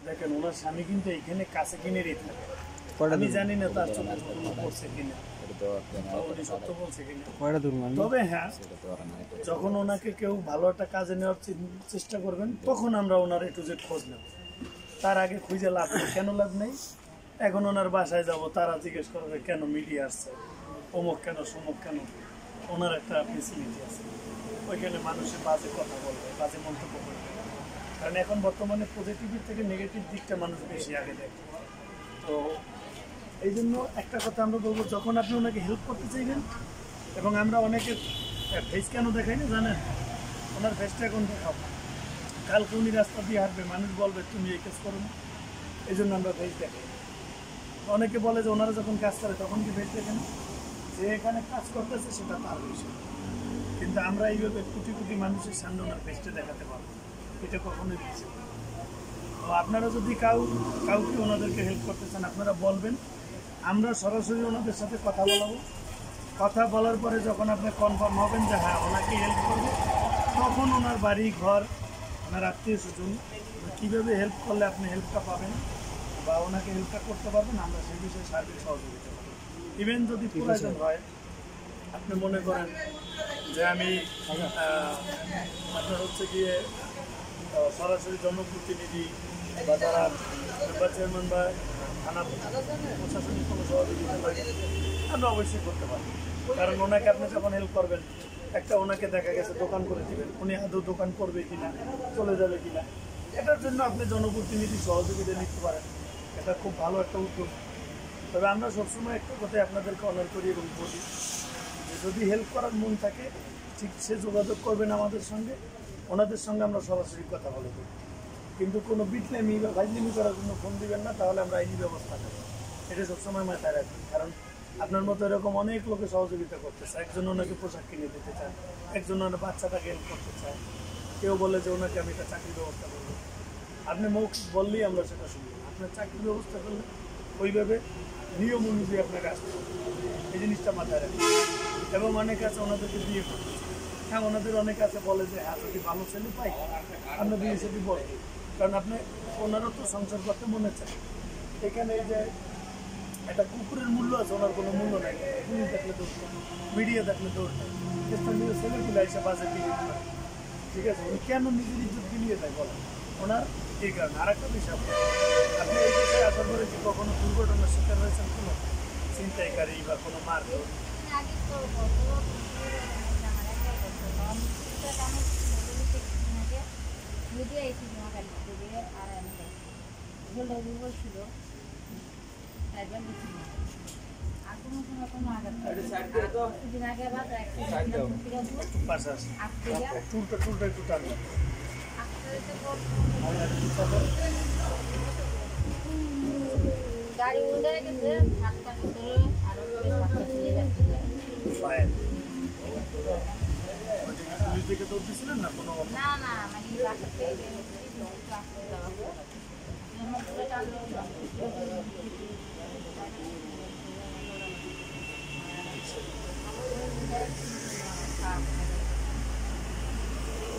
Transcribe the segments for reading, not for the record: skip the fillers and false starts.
দেখেন ওনার স্বামী কিন্তু এখানে কাছে কিনেরই থাকে, আমি জানি না তার চোখে কোনো পড়ছে কিনা, উনি সত্য বলছে কিনা। তবে হ্যাঁ, যখন ওনাকে কেউ ভালো একটা কাজে নেওয়ার চেষ্টা করবেন তখন আমরা ওনার একটু যে খোঁজ নেব, তার আগে খুঁজে লাভ নেই। কেন লাভ নেই? এখন ওনার বাসায় যাব, তারা জিজ্ঞেস করবে কেন মিডিয়া আসছে, অমুক কেন সমুক কেন। ওনার একটা ফেসিলিটি আছে, ওইখানে মানুষের বাজে কথা বলবে, বাজে মন্তব্য করবে। কারণ এখন বর্তমানে পজিটিভের থেকে নেগেটিভ দিকটা মানুষ বেশি আগে দেখে। তো এই জন্য একটা কথা আমরা বলবো, যখন আপনি ওনাকে হেল্প করতে চাইবেন, এবং আমরা অনেকের ফেস কেন দেখাই না জানেন, ওনার ফেসটা এখন দেখাও, কালকে উনি রাস্তা দিয়ে হাঁটবে, মানুষ বলবে তুমি এই কাজ করো না, এই জন্য আমরা ফেস দেখাই। অনেকে বলে যে ওনারা যখন কাজ করে তখন কি ফেস দেখেন, যে এখানে কাজ করতেছে সেটা তার বিষয়, কিন্তু আমরা এইভাবে কোটি কোটি মানুষের সামনে ওনার ফেসটা দেখাতে পারবো, এটা কখনোই বিষয়। তো আপনারা যদি কাউকে ওনাদেরকে হেল্প করতে চান আপনারা বলবেন, আমরা সরাসরি ওনাদের সাথে কথা বলাবো। কথা বলার পরে যখন আপনি কনফার্ম হবেন যে হ্যাঁ ওনাকে হেল্প করবে, তখন ওনার বাড়ি ঘর, ওনার আত্মীয় স্বজন কীভাবে হেল্প করলে আপনি হেল্পটা পাবেন বা ওনাকে হেল্পটা করতে পারবেন, আমরা সেই বিষয়ে সার্বিক সহযোগিতা করব। ইভেন যদি প্রয়োজন হয়, আপনি মনে করেন যে আমি আপনার হচ্ছে গিয়ে সরাসরি জনপ্রতিনিধি বা যারা মেম্বার চেয়ারম্যান বা থানা প্রশাসনিক কোনো সহযোগিতা লাগে, আমরা অবশ্যই করতে পারি। কারণ ওনাকে আপনি যখন হেল্প করবেন, একটা ওনাকে দেখা গেছে দোকান করে দেবেন, উনি আদৌ দোকান করবে কিনা, চলে যাবে কিনা, এটার জন্য আপনি জনপ্রতিনিধি সহযোগিতা নিতে পারেন। এটা খুব ভালো একটা উদ্যোগ। তবে আমরা সবসময় একটা কথাই আপনাদেরকে অনার করি এবং বলি যে যদি হেল্প করার মন থাকে ঠিক সে যোগাযোগ করবেন আমাদের সঙ্গে, ওনাদের সঙ্গে আমরা সরাসরি কথা বলে দেব। কিন্তু কোনো বিটলেমি বা ভাইজলেমি করার জন্য ফোন দিবেন না, তাহলে আমরা আইনি ব্যবস্থা নেব। এটা সবসময় মাথায় রাখবেন। কারণ আপনার মতো এরকম অনেক লোকে সহযোগিতা করতে চায়। একজন ওনাকে পোশাক কিনে দিতে চায়, একজন ওনার বাচ্চাটাকে হেল্প করতে চায়, কেউ বলে যে ওনাকে আমি একটা চাকরির ব্যবস্থা করবো। আপনি মুখ বললেই আমরা সেটা শুনবো। আপনার চাকরির ব্যবস্থা করলে ওইভাবে নিয়ম অনুযায়ী আপনাকে আসতে হবে, এই জিনিসটা মাথায় রাখবেন। এবং অনেকে আছে ওনাদেরকে বিয়ে করতে চায়, হ্যাঁ ওনাদের অনেকে আছে বলে যে হ্যাঁ যদি ভালো ছেলে পাই আমরা বিয়ে সেটি বলবো। কারণ আপনি ওনারও তো সংসার করতে মনে চায়। এখানে এই যে একটা কুকুরের মূল্য আছে, ওনার কোনো মূল্য নেই। পুলিশ দেখলে দৌড় নেই, মিডিয়া দেখলে দৌড় নেই, স্থানীয় ছেলেগুলো এসে বাজে বিলিয়ে দেয়। ঠিক আছে, উনি কেন নিজের ইজ্জত বিলিয়ে দেয় বলেন? ওনার এই কারণে। আর একটা বিষয়, আপনি এই বিষয়ে আসার পরে কি কখনো দুর্ঘটনার শিকার হয়েছেন? কোনো ছিনতাইকারী বা কোনো মারধর? গাড়ি উল্টে গেছে, হাতটা ভিতরে আরো পুলিশ থেকে দৌড় দিয়েছিলেন না কোনো? না না, মানে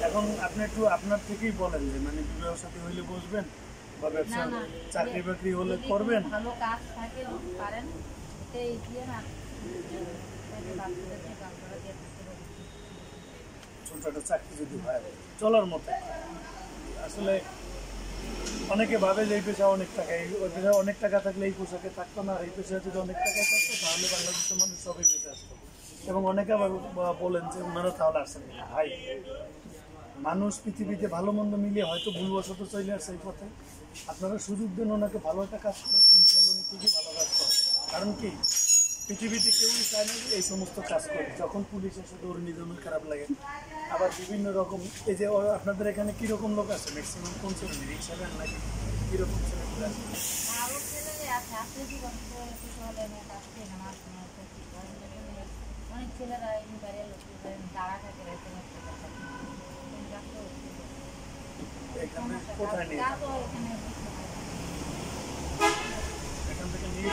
এখন আপনি একটু আপনার থেকেই বলেন যে মানে বিবাহ সাথী হইলে বসবেন বা ব্যবসা চাকরি বাকরি হলে করবেন, ভালো কাজ থাকে পারেন এটাই দিয়ে না ছোট একটা চাকরি যদি হয় চলার মতো। আসলে অনেকে ভাবে যে এই পেশা অনেক টাকা, ওই পেশা অনেক টাকা থাকলে এই পোশাকে থাকতো না, আর এই পেশা যদি অনেক টাকা থাকতো তাহলে বাংলাদেশের মানুষ সবাই পেশা আসতো। এবং অনেকে আবার বলেন যে ওনারা তাহলে আসেন না। ভাই, মানুষ পৃথিবীতে ভালো মন্দ মিলিয়ে হয়তো ভুলবশত চলে আসছে এই পথে। আপনারা সুযোগ দেন ওনাকে ভালো একটা কাজ করেন, ইনশাআল্লাহ উনি ঠিকই ভালো কাজ করেন। কারণ কি, পৃথিবীতে কেউই চায় না যে এই সমস্ত কাজ করে। যখন পুলিশ এসে দৌড়ে নিয়ে যেমন খারাপ লাগে। আবার বিভিন্ন রকম এই যে আপনাদের এখানে কীরকম লোক আছে, ম্যাক্সিমাম কোন শ্রেণী, রিক্সা ভ্যান নাকি কীরকম ছেলেগুলো আছে? অনেক ছেলেরা দাঁড়া থাকে এখানে কোথায় নিয়ে এখান থেকে নিয়ে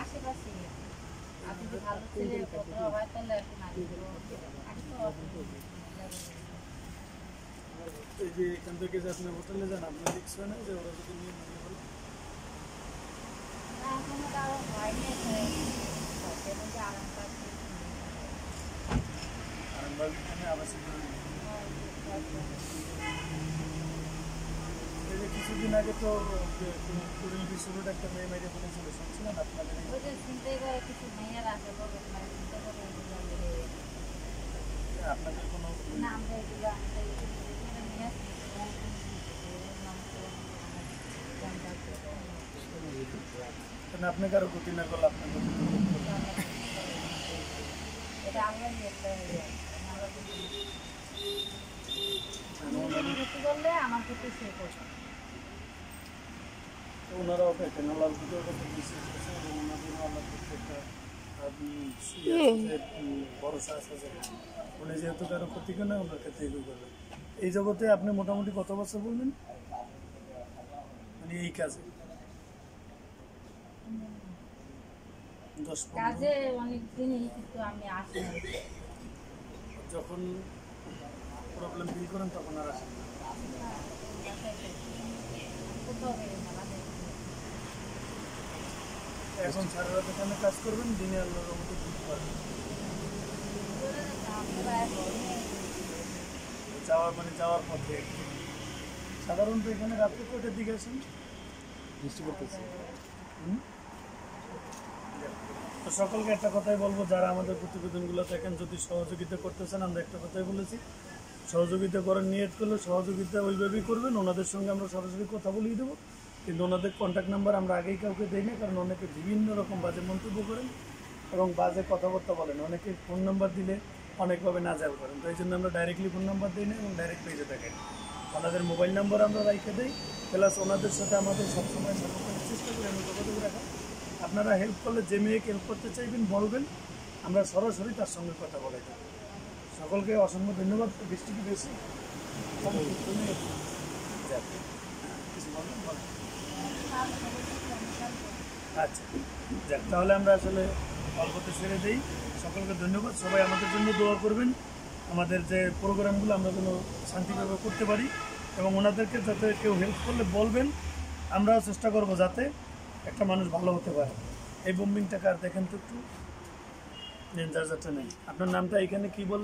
আশেপাশে আপনি যদি ভালো ছেলে হয় তাহলে একটু না। এখন থেকে নিয়ে যাবেন। আরেকটু অসুবিধা। আচ্ছা, আচ্ছা, আচ্ছা, আচ্ছা, আচ্ছা, আচ্ছা, আচ্ছা, আচ্ছা, আচ্ছা, আচ্ছা, আচ্ছা, আচ্ছা, আচ্ছা, আচ্ছা, আচ্ছা, আচ্ছা, আচ্ছা, আচ্ছা, হয় তাহলে একটু না। এই যে এখান থেকে যে আপনি হোটেলে যান, আপনার রিক্স হয় না যে ওরা যদি নিয়ে মেনে বলে? এখনো তাও হয়নি, হোটেলে যে আরাম পাচ্ছি। আরামবাগ এখানে আবাসিক এই যে কিছুদিন আগে তো কুড়িল বিশ্ব রোড একটা মেয়ে মেরে ফেলেছিল, শুনছিলেন আপনাদের? ওই যে চিন্তাই করে কিছু মেয়ের আছে বলবো না, চিন্তা করে আপনাদের কোনো না আমরা এগুলো এখানে নিয়ে আসি মানে আপনি কারো ক্ষতি না করলে আপনার ক্ষতি এটা আমরা নিয়ে ক্ষতি করলে আমার ক্ষতি সে করবে। ওনারাও পেতেন আল্লাহর ভিতরে কত বিশ্বাস আছে এবং ওনাদের আল্লাহ প্রত্যেকটা ভরসা আছে যে উনি যেহেতু কারো ক্ষতি করে না, ওনার ক্ষেত্রে এগুলো করবেন। এই জগতে আপনি মোটামুটি কত বছর বলবেন মানে এই কাজে? 10-15 কাজে অনেক দিনই, কিন্তু আমি আসি না। যখন প্রবলেম ফিল করেন তখন আর আসেন না। কোথাও বেরোয় না, বাসায় এখন সারা রাত এখানে কাজ করবেন, দিনে আল্লাহর রহমতে ঘুরতে পারবেন। যাওয়ার পথে সাধারণত এখানে রাত্রে কয়টার দিকে আসেন? বৃষ্টি করতেছে। তো সকলকে একটা কথাই বলবো, যারা আমাদের প্রতিবেদনগুলো দেখেন, যদি সহযোগিতা করতেছেন, আমরা একটা কথাই বলেছি, সহযোগিতা করার নিয়ত করলে সহযোগিতা ওইভাবেই করবেন। ওনাদের সঙ্গে আমরা সরাসরি কথা বলিয়ে দেবো, কিন্তু ওনাদের কন্ট্যাক্ট নাম্বার আমরা আগেই কাউকে দিই না, কারণ অনেকে বিভিন্ন রকম বাজে মন্তব্য করেন এবং বাজে কথাবার্তা বলেন। অনেকে ফোন নাম্বার দিলে অনেকভাবে নাজাল করেন, তো এই জন্য আমরা ডাইরেক্টলি ফোন নাম্বার দিই না এবং ডাইরেক্ট পেজে থাকেন। ওনাদের মোবাইল নাম্বার আমরা রেখে দিই, প্লাস ওনাদের সাথে আমাদের সবসময় সর্বক্ষণের চেষ্টা করি আমি যোগাযোগ রাখা। আপনারা হেল্প করলে যে মেয়েকে হেল্প করতে চাইবেন বলবেন, আমরা সরাসরি তার সঙ্গে কথা বলে দেবো। সকলকে অসংখ্য ধন্যবাদ। বৃষ্টি কি বেশি? কিছু বলবেন? আচ্ছা, যাক, তাহলে আমরা আসলে অল্পতে ছেড়ে দিই। সকলকে ধন্যবাদ। সবাই আমাদের জন্য দোয়া করবেন, আমাদের যে প্রোগ্রামগুলো আমরা যেন শান্তিভাবে করতে পারি, এবং ওনাদেরকে যাতে কেউ হেল্প করলে বলবেন, আমরাও চেষ্টা করবো যাতে একটা মানুষ ভালো হতে পারে। এই বোম্বিংটাকে আর দেখেন তো একটু, যার যাতে নেই। আপনার নামটা এখানে কি বললেন?